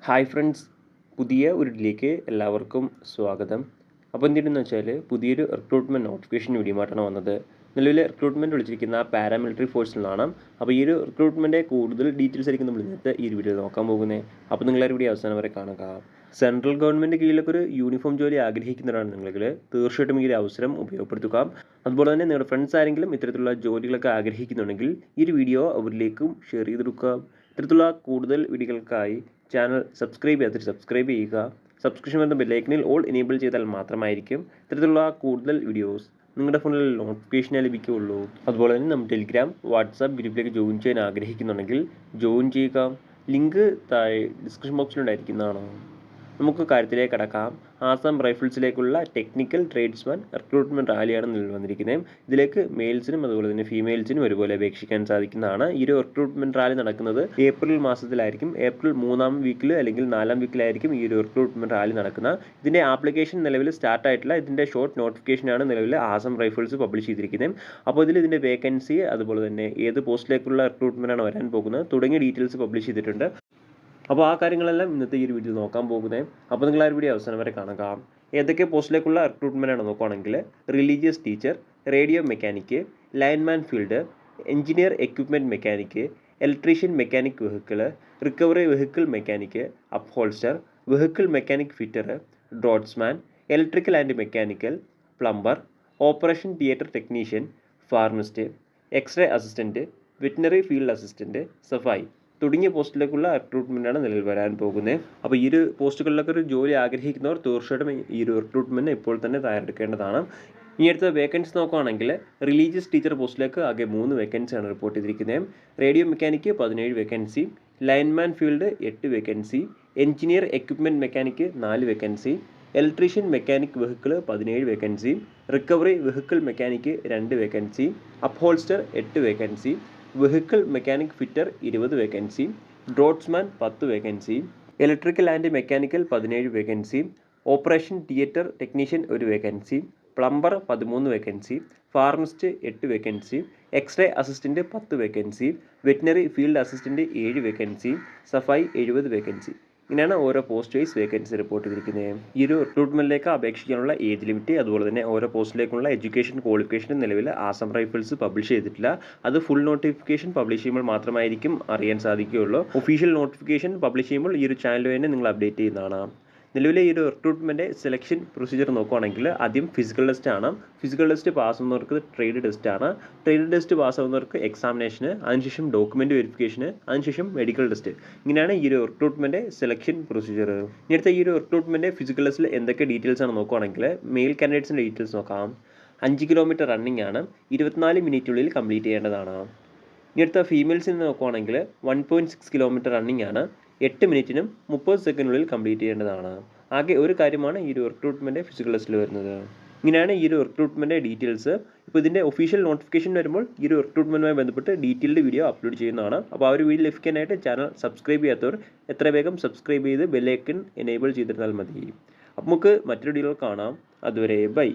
Hi friends, പുതിയ ഒരു ഇതിലേക്ക് എല്ലാവർക്കും സ്വാഗതം. അപ്പോൾ എന്തിനെന്ന് വെച്ചാൽ പുതിയൊരു റിക്രൂട്ട്മെൻറ്റ് നോട്ടിഫിക്കേഷൻ വീഡിയോമായിട്ടാണ് വന്നത്. നിലവിലെ റിക്രൂട്ട്മെൻറ്റ് വിളിച്ചിരിക്കുന്ന പാരാമിലിറ്ററി ഫോഴ്സിലാണ്. അപ്പോൾ ഈ ഒരു റിക്രൂട്ട്മെൻറ്റ് കൂടുതൽ ഡീറ്റെയിൽസ് ആയിരിക്കും നമ്മൾ ഇന്നത്തെ ഈ ഒരു വീഡിയോ നോക്കാൻ പോകുന്നത്. അപ്പോൾ നിങ്ങളൊരു വീഡിയോ അവസാനം വരെ കാണുക. സെൻട്രൽ ഗവൺമെൻറ് കീഴിലൊക്കെ ഒരു യൂണിഫോം ജോലി ആഗ്രഹിക്കുന്നവരാണ് നിങ്ങൾ, തീർച്ചയായിട്ടും ഈ ഒരു അവസരം ഉപയോഗപ്പെടുത്തുക. അതുപോലെ തന്നെ നിങ്ങളുടെ ഫ്രണ്ട്സ് ആരെങ്കിലും ഇത്തരത്തിലുള്ള ജോലികളൊക്കെ ആഗ്രഹിക്കുന്നുണ്ടെങ്കിൽ ഈ ഒരു വീഡിയോ അവരിലേക്കും ഷെയർ ചെയ്ത് കൊടുക്കുക. ഇത്തരത്തിലുള്ള കൂടുതൽ വീഡിയോകൾക്കായി ചാനൽ സബ്സ്ക്രൈബ് ചെയ്യാത്ത സബ്സ്ക്രൈബ് ചെയ്യുക. സബ്സ്ക്രിപ്ഷൻ എന്ന ബെല്ലൈക്കനിൽ ഓൾ എനേബിൾ ചെയ്താൽ മാത്രമായിരിക്കും ഇത്തരത്തിലുള്ള കൂടുതൽ വീഡിയോസ് നിങ്ങളുടെ ഫോണിൽ നോട്ടിഫിക്കേഷനായി ലഭിക്കുകയുള്ളൂ. അതുപോലെ തന്നെ നമ്മൾ ടെലിഗ്രാം, വാട്സാപ്പ് ഗ്രൂപ്പിലേക്ക് ജോയിൻ ചെയ്യാൻ ആഗ്രഹിക്കുന്നുണ്ടെങ്കിൽ ജോയിൻ ചെയ്യുക. ലിങ്ക് താഴെ ഡിസ്ക്രിപ്ഷൻ ബോക്സിലുണ്ടായിരിക്കുന്നതാണ്. നമുക്ക് കാര്യത്തിലേക്ക് കടക്കാം. ആസാം റൈഫിൾസിലേക്കുള്ള ടെക്നിക്കൽ ട്രേഡ്സ്മാൻ റിക്രൂട്ട്മെൻറ്റ് റാലിയാണ് നിലവിൽ വന്നിരിക്കുന്നത്. ഇതിലേക്ക് മെയിൽസിനും അതുപോലെ തന്നെ ഫീമെയിൽസിനും ഒരുപോലെ അപേക്ഷിക്കാൻ സാധിക്കുന്നതാണ്. ഈ ഒരു റിക്രൂട്ട്മെൻറ്റ് റാലി നടക്കുന്നത് ഏപ്രിൽ മാസത്തിലായിരിക്കും. ഏപ്രിൽ 3ാം വീക്കിൽ അല്ലെങ്കിൽ 4ാം വീക്കിലായിരിക്കും ഈ ഒരു റിക്രൂട്ട്മെൻറ്റ് റാലി നടക്കുന്നത്. ഇതിൻ്റെ ആപ്ലിക്കേഷൻ നിലവിൽ സ്റ്റാർട്ടായിട്ടില്ല. ഇതിൻ്റെ ഷോർട്ട് നോട്ടിഫിക്കേഷനാണ് നിലവിൽ ആസാം റൈഫിൾസ് പബ്ലിഷ് ചെയ്തിരിക്കുന്നത്. അപ്പോൾ ഇതിൻ്റെ വേക്കൻസി, അതുപോലെ തന്നെ ഏത് പോസ്റ്റിലേക്കുള്ള റിക്രൂട്ട്മെൻറ്റാണ് വരാൻ പോകുന്നത് തുടങ്ങിയ ഡീറ്റെയിൽസ് പബ്ലിഷ് ചെയ്തിട്ടുണ്ട്. അപ്പോൾ ആ കാര്യങ്ങളെല്ലാം ഇന്നത്തെ ഈ ഒരു വീഡിയോ നോക്കാൻ പോകുന്നത്. അപ്പോൾ നിങ്ങൾ ആ ഒരു വീഡിയോ അവസാനം വരെ കാണുക. ഏതൊക്കെ പോസ്റ്റിലേക്കുള്ള റിക്രൂട്ട്മെൻറ്റാണ് നോക്കുകയാണെങ്കിൽ religious teacher, radio mechanic, lineman field, engineer equipment mechanic, electrician mechanic vehicle, recovery vehicle mechanic, upholsterer, vehicle mechanic fitter, draughtsman, electrical and mechanical, plumber, operation theatre technician, pharmacist, x ray assistant, veterinary field assistant, സഫായി തുടങ്ങിയ പോസ്റ്റിലേക്കുള്ള റിക്രൂട്ട്മെൻറ്റാണ് നിലവിൽ വരാൻ പോകുന്നത്. അപ്പോൾ ഈ ഒരു പോസ്റ്റുകളിലൊക്കെ ഒരു ജോലി ആഗ്രഹിക്കുന്നവർ തീർച്ചയായിട്ടും ഈ ഒരു റിക്രൂട്ട്മെൻറ്റ് ഇപ്പോൾ തന്നെ തയ്യാറെടുക്കേണ്ടതാണ്. ഇനി അടുത്ത വേക്കൻസി നോക്കുകയാണെങ്കിൽ റിലീജിയസ് ടീച്ചർ പോസ്റ്റിലേക്ക് ആകെ 3 വേക്കൻസിയാണ് റിപ്പോർട്ട് ചെയ്തിരിക്കുന്നത്. Radio mechanic 17 vacancy, lineman field 8 vacancy, engineer equipment mechanic 4 vacancy, electrician mechanic vehicle 17 vacancy, recovery vehicle mechanic 2 vacancy, upholsterer 8 vacancy, vehicle mechanic fitter 20 vacancy, draughtsman 10 vacancy, electrical and mechanical 17 vacancy, operation theatre technician 1 vacancy, plumber 13 vacancy, pharmacist 8 vacancy, X-ray assistant 10 vacancy, veterinary field assistant 7 vacancy, സഫായി 70 vacancy. ഇങ്ങനെയാണ് ഓരോ post vice vacancy report ചെയ്തിരിക്കുന്നത്. ഈ ഒരു റിക്രൂട്ട്മെൻറ്റിലേക്ക് അപേക്ഷിക്കാനുള്ള age limit, അതുപോലെ തന്നെ ഓരോ പോസ്റ്റിലേക്കുള്ള എഡ്യൂക്കേഷൻ ക്വാളിഫിക്കേഷൻ നിലവിൽ ആസാം റൈഫിൾസ് പബ്ലിഷ് ചെയ്തിട്ടില്ല. അത് ഫുൾ നോട്ടിഫിക്കേഷൻ പബ്ലിഷ് ചെയ്യുമ്പോൾ മാത്രമായിരിക്കും അറിയാൻ സാധിക്കുകയുള്ളൂ. ഒഫീഷ്യൽ നോട്ടിഫിക്കേഷൻ പബ്ലിഷ് ചെയ്യുമ്പോൾ ഈ ഒരു ചാനൽ തന്നെ നിങ്ങൾ അപ്ഡേറ്റ് ചെയ്യുന്നതാണ്. നിലവിലെ ഈ ഒരു റിക്രൂട്ട്മെൻറ്റ് സെലക്ഷൻ പ്രൊസീജിയർ നോക്കുകയാണെങ്കിൽ ആദ്യം ഫിസിക്കൽ ടെസ്റ്റ് ആണ്. ഫിസിക്കൽ ടെസ്റ്റ് പാസ്സാവുന്നവർക്ക് ട്രേഡ് ടെസ്റ്റ് ആണ്. ട്രേഡ് ടെസ്റ്റ് പാസ്സാവുന്നവർക്ക് എക്സാമിനേഷന്, അതിനുശേഷം ഡോക്യുമെൻ്റ് വെരിഫിക്കേഷന്, അതിനുശേഷം മെഡിക്കൽ ടെസ്റ്റ്. ഇങ്ങനെയാണ് ഈ ഒരു റിക്രൂട്ട്മെൻറ്റ് സെലക്ഷൻ പ്രൊസീജിയർ. ഇനിയടുത്ത ഈ ഒരു റിക്രൂട്ട്മെൻറ്റ് ഫിസിക്കൽ ടെസ്റ്റിൽ എന്തൊക്കെ ഡീറ്റെയിൽസ് ആണ് നോക്കുകയാണെങ്കിൽ മെയിൽ കാൻഡിഡേറ്റ്സിൻ്റെ ഡീറ്റെയിൽസ് നോക്കാം. 5 കിലോമീറ്റർ റണ്ണിംഗ് ആണ്, 24 മിനിറ്റിനുള്ളിൽ കംപ്ലീറ്റ് ചെയ്യേണ്ടതാണ്. ഇനിയടുത്ത ഫീമെയിൽസിന് നോക്കുകയാണെങ്കിൽ 1.6 കിലോമീറ്റർ റണ്ണിംഗ് ആണ്, 8 മിനിറ്റിനും 30 സെക്കൻഡിനുള്ളിൽ കംപ്ലീറ്റ് ചെയ്യേണ്ടതാണ്. ആകെ ഒരു കാര്യമാണ് ഈ ഒരു റിക്രൂട്ട്മെൻറ്റ് ഫിസിക്കൽ ടെസ്റ്റിൽ വരുന്നത്. ഇങ്ങനെയാണ് ഈ ഒരു റിക്രൂട്ട്മെൻറ്റ് ഡീറ്റെയിൽസ്. ഇപ്പോൾ ഇതിൻ്റെ ഒഫീഷ്യൽ നോട്ടിഫിക്കേഷൻ വരുമ്പോൾ ഈ ഒരു റിക്രൂട്ട്മെൻറ്റുമായി ബന്ധപ്പെട്ട് ഡീറ്റെയിൽഡ് വീഡിയോ അപ്ലോഡ് ചെയ്യുന്നതാണ്. അപ്പോൾ ആ ഒരു വീഡിയോ ലഭിക്കാനായിട്ട് ചാനൽ സബ്സ്ക്രൈബ് ചെയ്യാത്തവർ എത്ര വേഗം സബ്സ്ക്രൈബ് ചെയ്ത് ബെല്ലൈക്കൺ എനേബിൾ ചെയ്തിരുന്നാൽ മതി. അപ്പോൾ നമുക്ക് മറ്റൊരു വീഡിയോയിൽ കാണാം. അതുവരെ ബൈ.